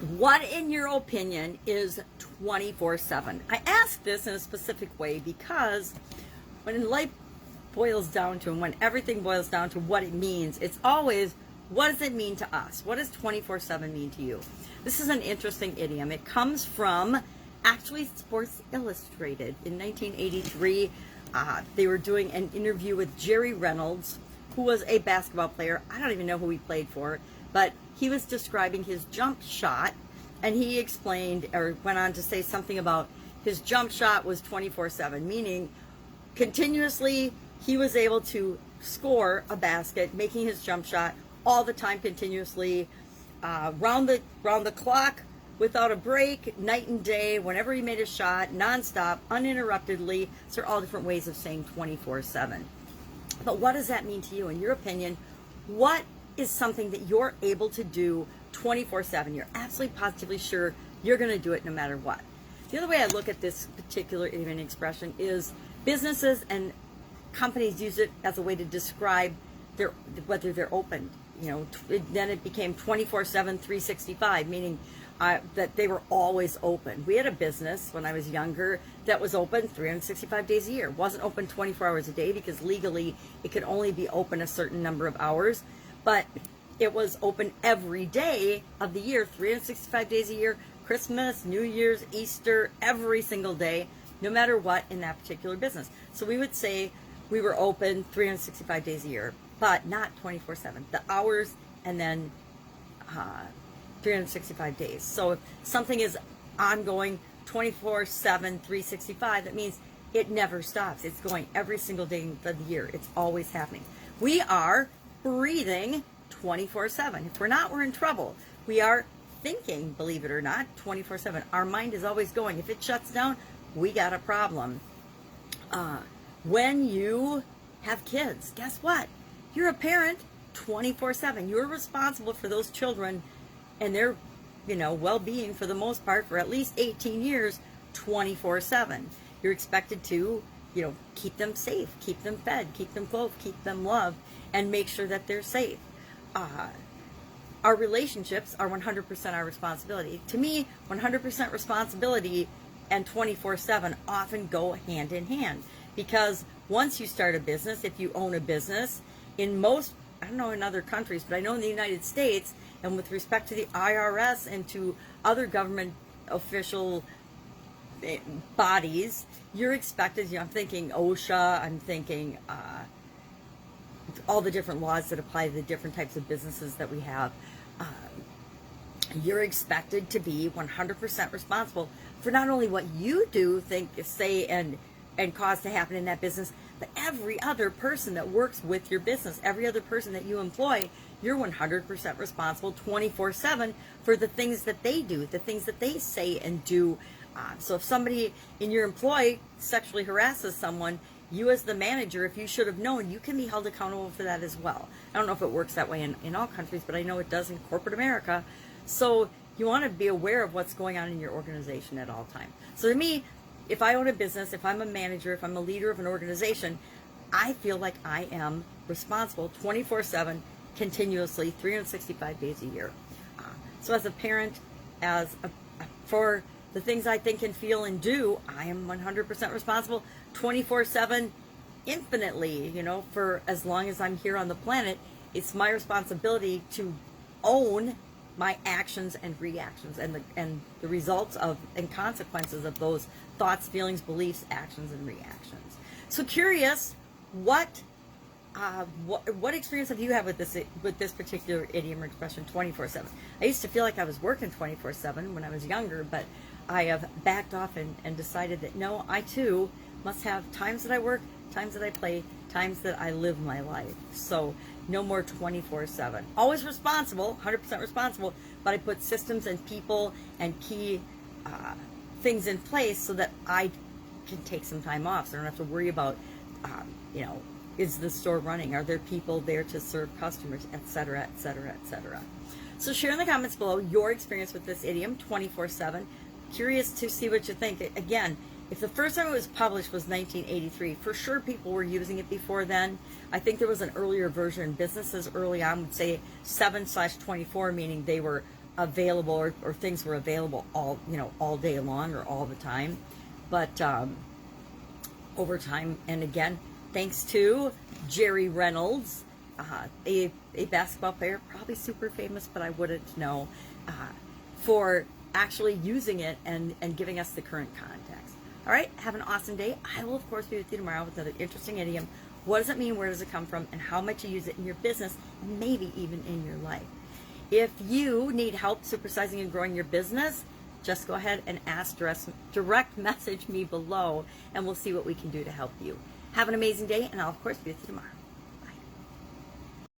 What, in your opinion, is 24/7? I ask this in a specific way because when life boils down to, and when everything boils down to what it means, it's always, what does it mean to us? What does 24/7 mean to you? This is an interesting idiom. It comes from actually Sports Illustrated. In 1983, they were doing an interview with Jerry Reynolds, who was a basketball player. I don't even know who he played for, but he was describing his jump shot, and he explained or went on to say something about his jump shot was 24/7, meaning continuously he was able to score a basket, making his jump shot all the time, continuously, round the clock, without a break, night and day, whenever he made a shot, nonstop, uninterruptedly. So there are all different ways of saying 24/7. But what does that mean to you? In your opinion, what is something that you're able to do 24/7? You're absolutely positively sure you're going to do it no matter what. The other way I look at this particular idiom and expression is businesses and companies use it as a way to describe whether they're open. Then it became 24/7, 365, meaning that they were always open. We had a business when I was younger that was open 365 days a year. It wasn't open 24 hours a day because legally it could only be open a certain number of hours, but it was open every day of the year, 365 days a year, Christmas, New Year's, Easter, every single day, no matter what in that particular business. So we would say we were open 365 days a year, but not 24/7. The hours and then 365 days. So if something is ongoing 24/7, 365, that means it never stops. It's going every single day of the year. It's always happening. We are breathing 24/7. If we're not, we're in trouble. We are thinking, believe it or not, 24/7. Our mind is always going. If it shuts down, we got a problem. When you have kids, guess what? You're a parent 24/7. You're responsible for those children and their, well-being for the most part for at least 18 years, 24/7. You're expected to, keep them safe, keep them fed, keep them clothed, keep them loved, and make sure that they're safe. Our relationships are 100% our responsibility. To me, 100% responsibility and 24/7 often go hand in hand, because once you start a business, if you own a business, in most, I don't know in other countries, but I know in the United States, and with respect to the IRS and to other government official bodies, you're expected, I'm thinking OSHA, I'm thinking all the different laws that apply to the different types of businesses that we have. You're expected to be 100% responsible for not only what you do, think, say, and cause to happen in that business, but every other person that works with your business, every other person that you employ, you're 100% responsible 24/7 for the things that they do, the things that they say and do. So if somebody in your employ sexually harasses someone, you as the manager, if you should have known, you can be held accountable for that as well. I don't know if it works that way in all countries, but I know it does in corporate America. So you want to be aware of what's going on in your organization at all times. So to me, if I own a business, if I'm a manager, if I'm a leader of an organization, I feel like I am responsible 24/7, continuously, 365 days a year. So as a parent, for the things I think and feel and do, I am 100% responsible 24/7, infinitely, for as long as I'm here on the planet. It's my responsibility to own my actions and reactions and the results of and consequences of those thoughts, feelings, beliefs, actions, and reactions. So curious, what experience have you had with this particular idiom or expression, 24/7? I used to feel like I was working 24/7 when I was younger, but I have backed off and decided that no, I too must have times that I work, times that I play, times that I live my life. So no more 24/7. Always responsible, 100% responsible, but I put systems and people and key things in place so that I can take some time off, so I don't have to worry about, is the store running? Are there people there to serve customers, et cetera, et cetera, et cetera. So share in the comments below your experience with this idiom, 24/7. Curious to see what you think. Again, if the first time it was published was 1983, for sure people were using it before then. I think there was an earlier version. Businesses early on would say 7/24, meaning they were available, or things were available all day long or all the time. But over time, and again, thanks to Jerry Reynolds, a basketball player, probably super famous, but I wouldn't know, for actually using it and giving us the current context. All right, have an awesome day. I will, of course, be with you tomorrow with another interesting idiom. What does it mean? Where does it come from? And how might you use it in your business, and maybe even in your life? If you need help supersizing and growing your business, just go ahead and direct message me below, and we'll see what we can do to help you. Have an amazing day, and I'll, of course, be with you tomorrow.